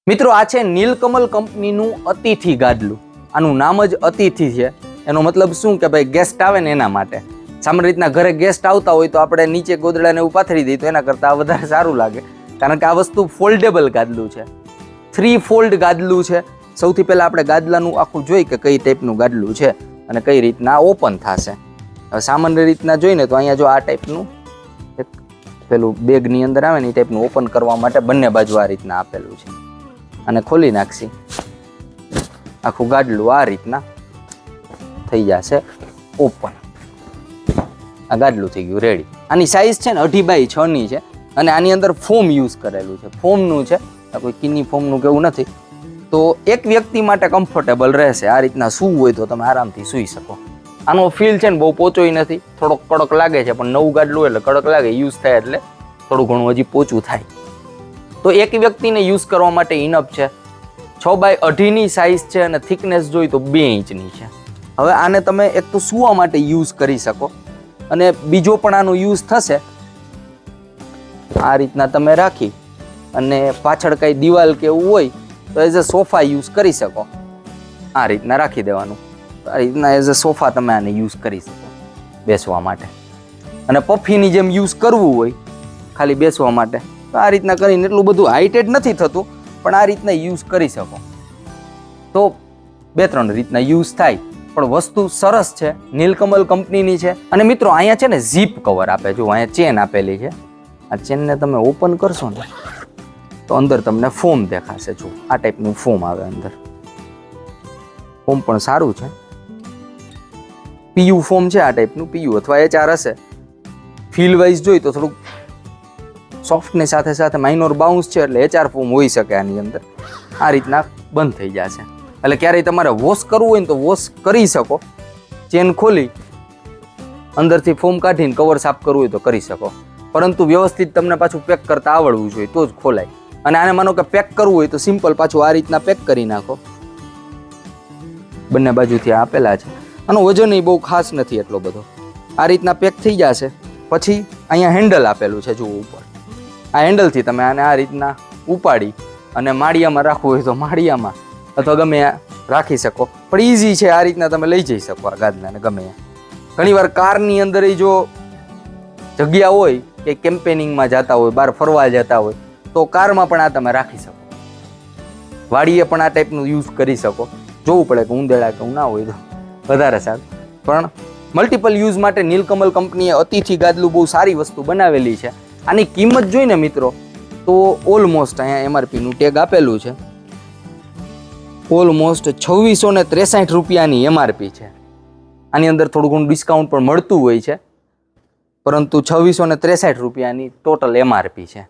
મિત્રો આ છે નીલકમલ કંપનીનું અતિથિ ગાદલું. આનું નામ જ અતિથિ છે. એનો મતલબ શું કે ભાઈ ગેસ્ટ આવે ને એના માટે. સામાન્ય રીતના ઘરે ગેસ્ટ આવતા હોય તો આપણે નીચે ગોદડાને એવું પાથરી દઈએ તો એના કરતાં વધારે સારું લાગે, કારણ કે આ વસ્તુ ફોલ્ડેબલ ગાદલું છે. 3 ફોલ્ડ ગાદલું છે. સૌથી પહેલા આપણે ગાદલાનું આખું જોઈ કે કઈ ટાઈપનું ગાદલું છે અને કઈ રીતના ઓપન થશે. હવે સામાન્ય રીતના જોઈને તો અહીંયા જો આ ટાઈપનું એક પેલું બેગની અંદર આવે ને એ ટાઈપનું ઓપન કરવા માટે બંને બાજુ આ રીતના આપેલું છે. અને ખોલી નાખશી આખું ગાદલું આ રીતના થઈ જશે ઓપન. આ ગાદલું થઈ ગયું રેડી. આની સાઈઝ છે ને 2.5 બાય 6 ની છે અને આની અંદર ફોમ યુઝ કરેલું છે. ફોમનું છે, કોઈ કિની ફોમનું કેવું નથી. તો એક વ્યક્તિ માટે કમ્ફર્ટેબલ રહેશે. આ રીતના સૂવું હોય તો તમે આરામથી સૂઈ શકો. આનો ફીલ છે ને બહુ પોચોય નથી, થોડોક કડક લાગે છે, પણ નવું ગાદલું એટલે કડક લાગે. યુઝ થાય એટલે થોડું ઘણું હજી પોચું થાય. તો એક વ્યક્તિને યુઝ કરવા માટે ઇનફ છે. 6 બાય 2.5 ની સાઈઝ છે અને થિકનેસ જોઈ તો 2 ઇંચની છે. હવે આને તમે એક તો સૂવા માટે યુઝ કરી શકો અને બીજો પણ આનો યુઝ થશે. આ રીતના તમે રાખી અને પાછળ કઈ દિવાલ કે એવું હોય તો એઝ અ સોફા યુઝ કરી શકો. આ રીતના રાખી દેવાનું. આ રીતના એઝ અ સોફા તમે આને યુઝ કરી શકો બેસવા માટે. અને પફીની જેમ યુઝ કરવું હોય ખાલી બેસવા માટે તો આ રીતના કરીને એટલું બધું હાઇટેડ નથી થતું, પણ આ રીતના યુઝ કરી શકો. તો 2-3 રીતના યુઝ થાય, પણ વસ્તુ સરસ છે. નીલકમલ કંપનીની છે. અને મિત્રો અહીંયા છે ને ઝીપ કવર આપે. જો અહીંયા ચેન આપેલી છે. આ ચેનને તમે ઓપન કરશો ને તો અંદર તમને ફોમ દેખાશે. જો આ ટાઈપનું ફોમ આવે અંદર. ફોમ પણ સારું છે. પીયુ ફોમ છે આ ટાઈપનું. પીયુ અથવા HR હશે. ફીલ વાઇઝ જોઈ તો થોડુંક સોફ્ટની સાથે સાથે માઇનોર બાઉન્સ છે એટલે HR ફોમ હોઈ શકે આની અંદર. આ રીતના બંધ થઈ જશે. એટલે ક્યારેય તમારે વોશ કરવું હોય ને તો વોશ કરી શકો. ચેન ખોલી અંદરથી ફોમ કાઢીને કવર સાફ કરવું હોય તો કરી શકો. પરંતુ વ્યવસ્થિત તમને પાછું પેક કરતા આવડવું જોઈએ તો જ ખોલાય. અને આને માનો કે પેક કરવું હોય તો સિમ્પલ પાછું આ રીતના પેક કરી નાખો. બંને બાજુથી આપેલા છે. આનો વજન બહુ ખાસ નથી એટલો બધો. આ રીતના પેક થઈ જશે. પછી અહીંયા હેન્ડલ આપેલું છે. જુઓ ઉપર આ હેન્ડલથી તમે આને આ રીતના ઉપાડી અને માળિયામાં રાખવું હોય તો માળિયામાં અથવા ગમે રાખી શકો. પણ ઇઝી છે. આ રીતના તમે લઈ જઈ શકો આ ગાદલાને ગમે. ઘણીવાર કારની અંદર જો જગ્યા હોય કે કેમ્પેનિંગમાં જતા હોય, બહાર ફરવા જતા હોય તો કારમાં પણ આ તમે રાખી શકો. વાડીએ પણ આ ટાઈપનું યુઝ કરી શકો. જોવું પડે કે ઉંદેડા કે ના હોય તો વધારે સારું. પણ મલ્ટિપલ યુઝ માટે નીલકમલ કંપનીએ અતિથિ ગાદલું બહુ સારી વસ્તુ બનાવેલી છે. આની કિંમત જોઈને મિત્રો તો ઓલમોસ્ટ અહીંયા MRP નું ટેગ આપેલું છે. ઓલમોસ્ટ 2663 રૂપિયાની MRP છે. આની અંદર થોડું ઘણું ડિસ્કાઉન્ટ પણ મળતું હોય છે, પરંતુ 2663 રૂપિયાની ટોટલ MRP છે.